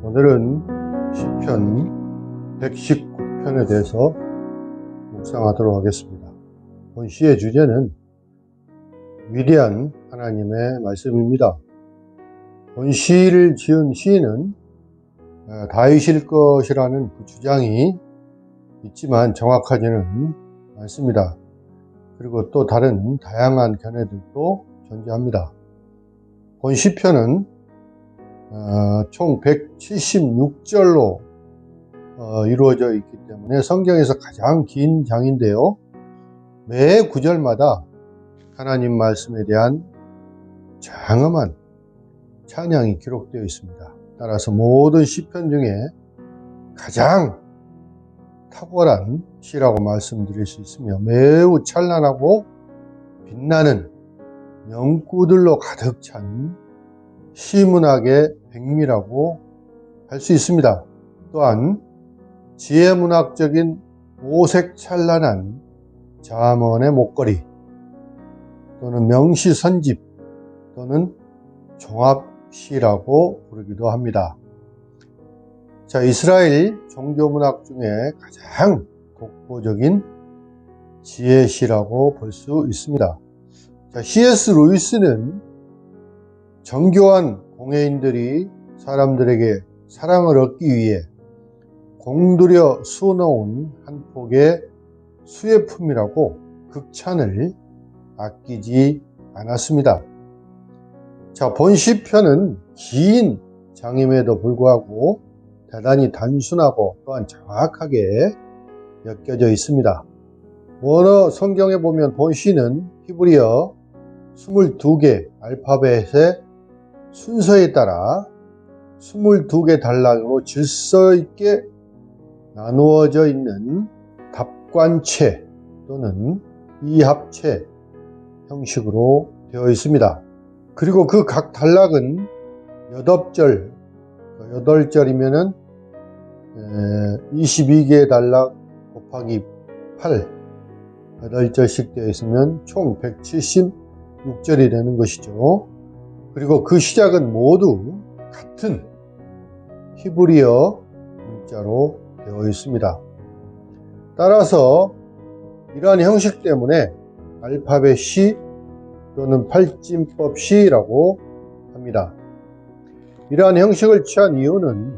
오늘은 시편 119편에 대해서 묵상하도록 하겠습니다. 본 시의 주제는 위대한 하나님의 말씀입니다. 본 시를 지은 시인은 다윗일 것이라는 그 주장이 있지만 정확하지는 않습니다. 그리고 또 다른 다양한 견해들도 존재합니다. 본 시편은 총 176절로 이루어져 있기 때문에 성경에서 가장 긴 장인데요. 매 구절마다 하나님 말씀에 대한 장엄한 찬양이 기록되어 있습니다. 따라서 모든 시편 중에 가장 탁월한 시라고 말씀드릴 수 있으며 매우 찬란하고 빛나는 명구들로 가득 찬 시문학의 백미라고 할 수 있습니다. 또한 지혜문학적인 오색찬란한 잠언의 목걸이 또는 명시선집 또는 종합시라고 부르기도 합니다. 자, 이스라엘 종교문학 중에 가장 독보적인 지혜시라고 볼 수 있습니다. 자, C.S. 루이스는 정교한 공예인들이 사람들에게 사랑을 얻기 위해 공들여 수놓은 한 폭의 수혜품이라고 극찬을 아끼지 않았습니다. 자, 본 시편은 긴 장임에도 불구하고 대단히 단순하고 또한 정확하게 엮여져 있습니다. 원어 성경에 보면 본 시는 히브리어 22개 알파벳의 순서에 따라 22개 단락으로 질서 있게 나누어져 있는 답관체 또는 이합체 형식으로 되어 있습니다. 그리고 그 각 단락은 8절, 8절이면은 22개의 단락 곱하기 8, 8절씩 되어 있으면 총 176절이 되는 것이죠. 그리고 그 시작은 모두 같은 히브리어 문자로 되어 있습니다. 따라서 이러한 형식 때문에 알파벳 C 또는 팔진법 C라고 합니다. 이러한 형식을 취한 이유는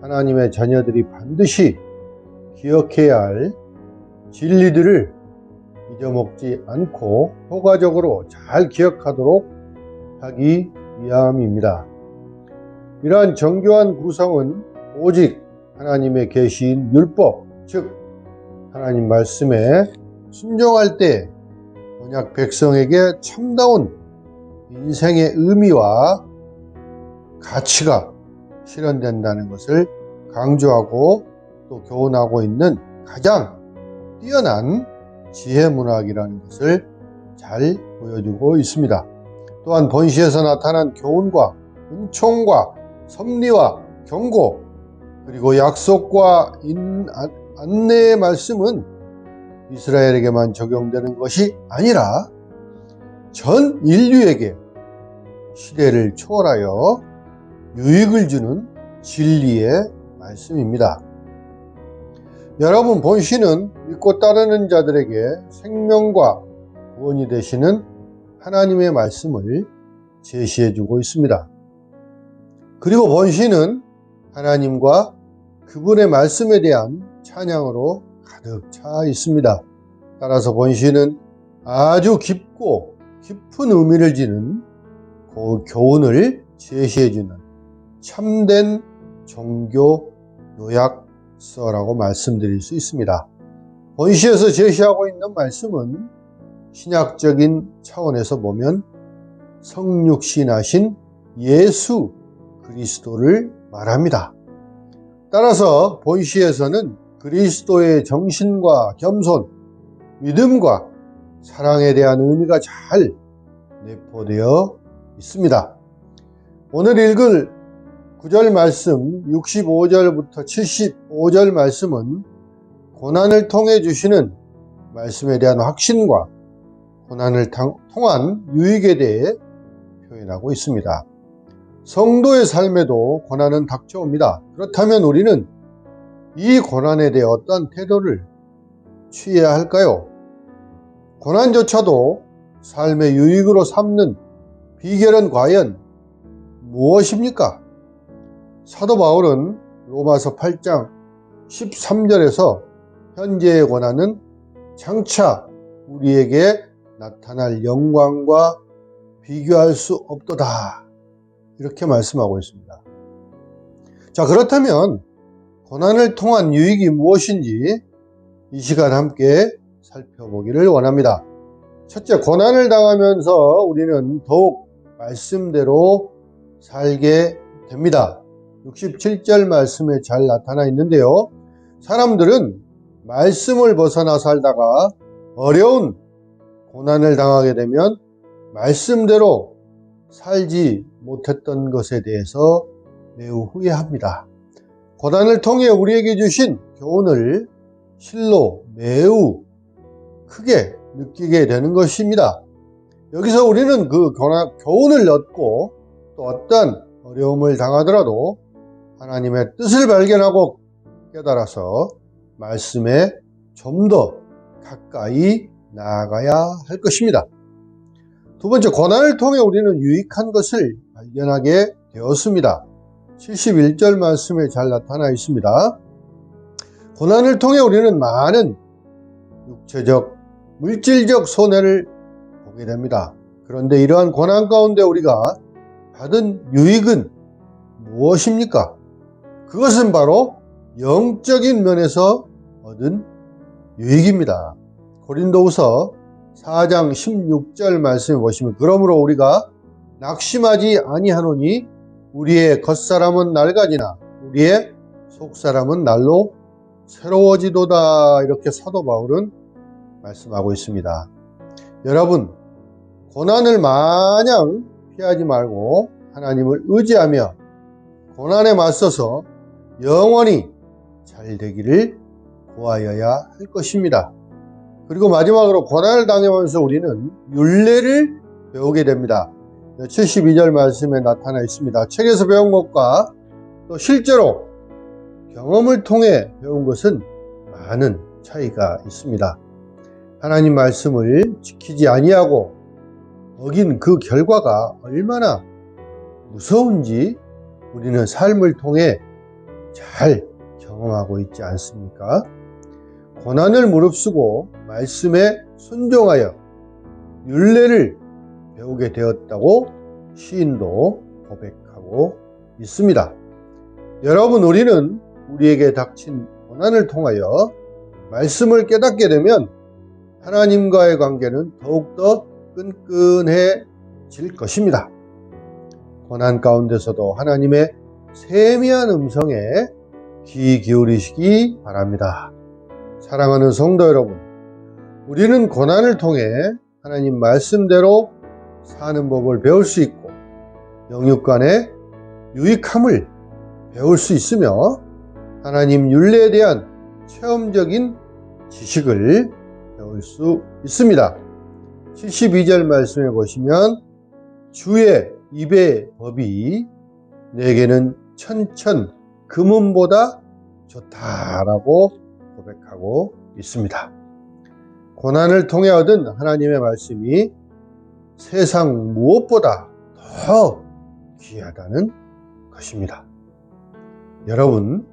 하나님의 자녀들이 반드시 기억해야 할 진리들을 잊어먹지 않고 효과적으로 잘 기억하도록 하기 위함입니다. 이러한 정교한 구성은 오직 하나님의 계시인 율법, 즉 하나님 말씀에 순종할 때 언약 백성에게 참다운 인생의 의미와 가치가 실현된다는 것을 강조하고 또 교훈하고 있는 가장 뛰어난 지혜문학이라는 것을 잘 보여주고 있습니다. 또한 본시에서 나타난 교훈과 은총과 섭리와 경고 그리고 약속과 안내의 말씀은 이스라엘에게만 적용되는 것이 아니라 전 인류에게 시대를 초월하여 유익을 주는 진리의 말씀입니다. 여러분, 본시는 믿고 따르는 자들에게 생명과 구원이 되시는 하나님의 말씀을 제시해주고 있습니다. 그리고 본시는 하나님과 그분의 말씀에 대한 찬양으로 가득 차 있습니다. 따라서 본시는 아주 깊고 깊은 의미를 지닌 그 교훈을 제시해주는 참된 종교 요약서라고 말씀드릴 수 있습니다. 본시에서 제시하고 있는 말씀은 신약적인 차원에서 보면 성육신하신 예수 그리스도를 말합니다. 따라서 본시에서는 그리스도의 정신과 겸손, 믿음과 사랑에 대한 의미가 잘 내포되어 있습니다. 오늘 읽을 9절 말씀 65절부터 75절 말씀은 고난을 통해 주시는 말씀에 대한 확신과 고난을 통한 유익에 대해 표현하고 있습니다. 성도의 삶에도 고난은 닥쳐옵니다. 그렇다면 우리는 이 고난에 대해 어떠한 태도를 취해야 할까요? 고난조차도 삶의 유익으로 삼는 비결은 과연 무엇입니까? 사도 바울은 로마서 8장 13절에서 현재의 고난은 장차 우리에게 나타날 영광과 비교할 수 없도다, 이렇게 말씀하고 있습니다. 자, 그렇다면 고난을 통한 유익이 무엇인지 이 시간 함께 살펴보기를 원합니다. 첫째, 고난을 당하면서 우리는 더욱 말씀대로 살게 됩니다. 67절 말씀에 잘 나타나 있는데요. 사람들은 말씀을 벗어나 살다가 어려운 고난을 당하게 되면 말씀대로 살지 못했던 것에 대해서 매우 후회합니다. 고난을 통해 우리에게 주신 교훈을 실로 매우 크게 느끼게 되는 것입니다. 여기서 우리는 그 교훈을 얻고 또 어떤 어려움을 당하더라도 하나님의 뜻을 발견하고 깨달아서 말씀에 좀 더 가까이 나아가야 할 것입니다. 두 번째, 고난을 통해 우리는 유익한 것을 발견하게 되었습니다. 71절 말씀에 잘 나타나 있습니다. 고난을 통해 우리는 많은 육체적, 물질적 손해를 보게 됩니다. 그런데 이러한 고난 가운데 우리가 받은 유익은 무엇입니까? 그것은 바로 영적인 면에서 얻은 유익입니다. 고린도후서 4장 16절 말씀을 보시면, 그러므로 우리가 낙심하지 아니하노니 우리의 겉사람은 낡아지나 우리의 속사람은 날로 새로워지도다, 이렇게 사도 바울은 말씀하고 있습니다. 여러분, 고난을 마냥 피하지 말고 하나님을 의지하며 고난에 맞서서 영원히 잘 되기를 구하여야 할 것입니다. 그리고 마지막으로 고난을 당하면서 우리는 율례를 배우게 됩니다. 72절 말씀에 나타나 있습니다. 책에서 배운 것과 또 실제로 경험을 통해 배운 것은 많은 차이가 있습니다. 하나님 말씀을 지키지 아니하고 어긴 그 결과가 얼마나 무서운지 우리는 삶을 통해 잘 경험하고 있지 않습니까? 고난을 무릅쓰고 말씀에 순종하여 율례를 배우게 되었다고 시인도 고백하고 있습니다. 여러분, 우리는 우리에게 닥친 고난을 통하여 말씀을 깨닫게 되면 하나님과의 관계는 더욱더 끈끈해질 것입니다. 고난 가운데서도 하나님의 세미한 음성에 귀 기울이시기 바랍니다. 사랑하는 성도 여러분, 우리는 고난을 통해 하나님 말씀대로 사는 법을 배울 수 있고 영육 간의 유익함을 배울 수 있으며 하나님 율례에 대한 체험적인 지식을 배울 수 있습니다. 72절 말씀에 보시면 주의 입의 법이 내게는 천천 금은보다 좋다라고 고백하고 있습니다. 고난을 통해 얻은 하나님의 말씀이 세상 무엇보다 더 귀하다는 것입니다. 여러분,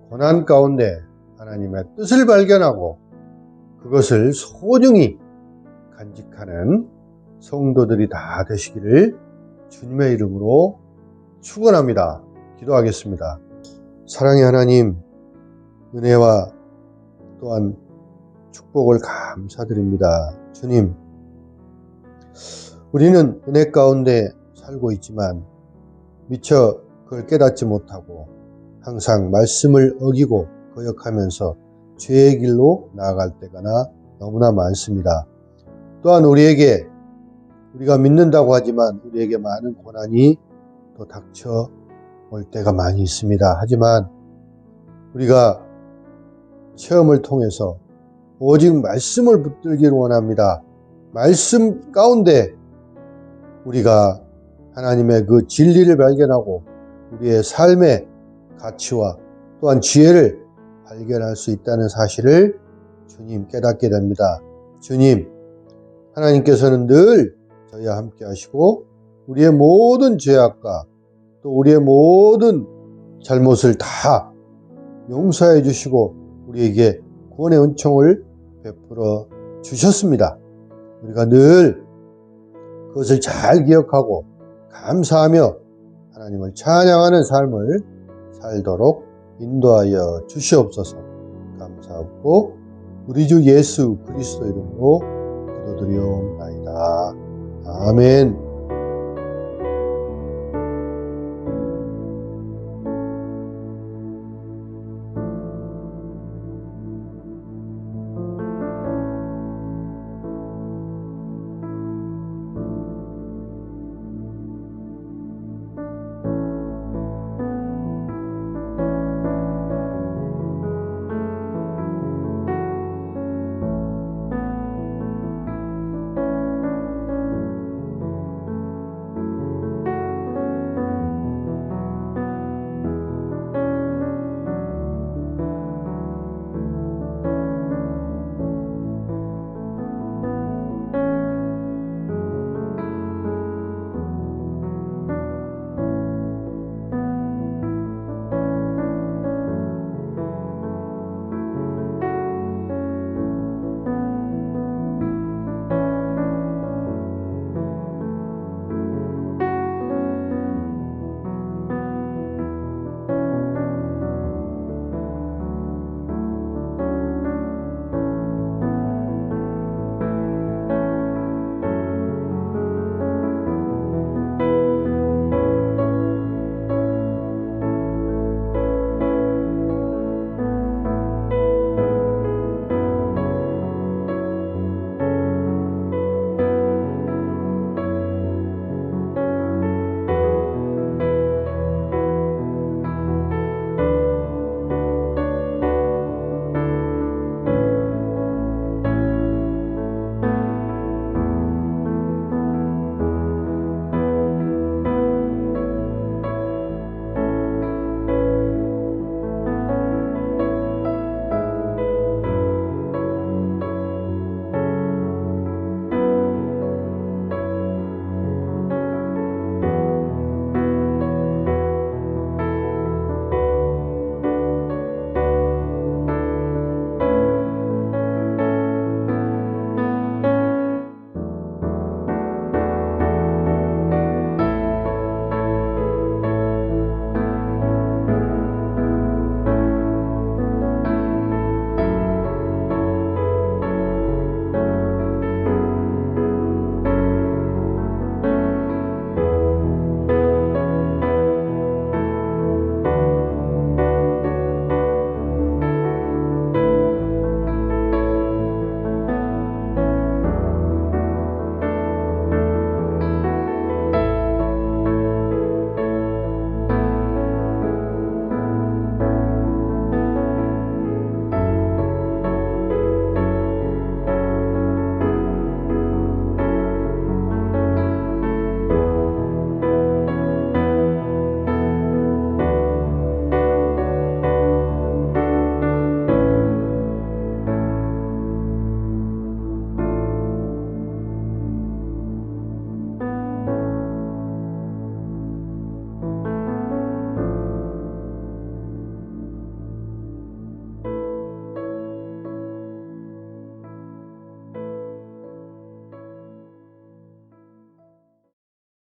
고난 가운데 하나님의 뜻을 발견하고 그것을 소중히 간직하는 성도들이 다 되시기를 주님의 이름으로 축원합니다. 기도하겠습니다. 사랑의 하나님, 은혜와 또한 축복을 감사드립니다. 주님, 우리는 은혜 가운데 살고 있지만 미처 그걸 깨닫지 못하고 항상 말씀을 어기고 거역하면서 죄의 길로 나아갈 때가 너무나 많습니다. 또한 우리가 믿는다고 하지만 우리에게 많은 고난이 또 닥쳐올 때가 많이 있습니다. 하지만 우리가 체험을 통해서 오직 말씀을 붙들기를 원합니다. 말씀 가운데 우리가 하나님의 그 진리를 발견하고 우리의 삶의 가치와 또한 지혜를 발견할 수 있다는 사실을 주님 깨닫게 됩니다. 주님, 하나님께서는 늘 저희와 함께 하시고 우리의 모든 죄악과 또 우리의 모든 잘못을 다 용서해 주시고 우리에게 구원의 은총을 베풀어 주셨습니다. 우리가 늘 그것을 잘 기억하고 감사하며 하나님을 찬양하는 삶을 살도록 인도하여 주시옵소서. 감사하고 우리 주 예수 그리스도 이름으로 기도드리옵나이다. 아멘.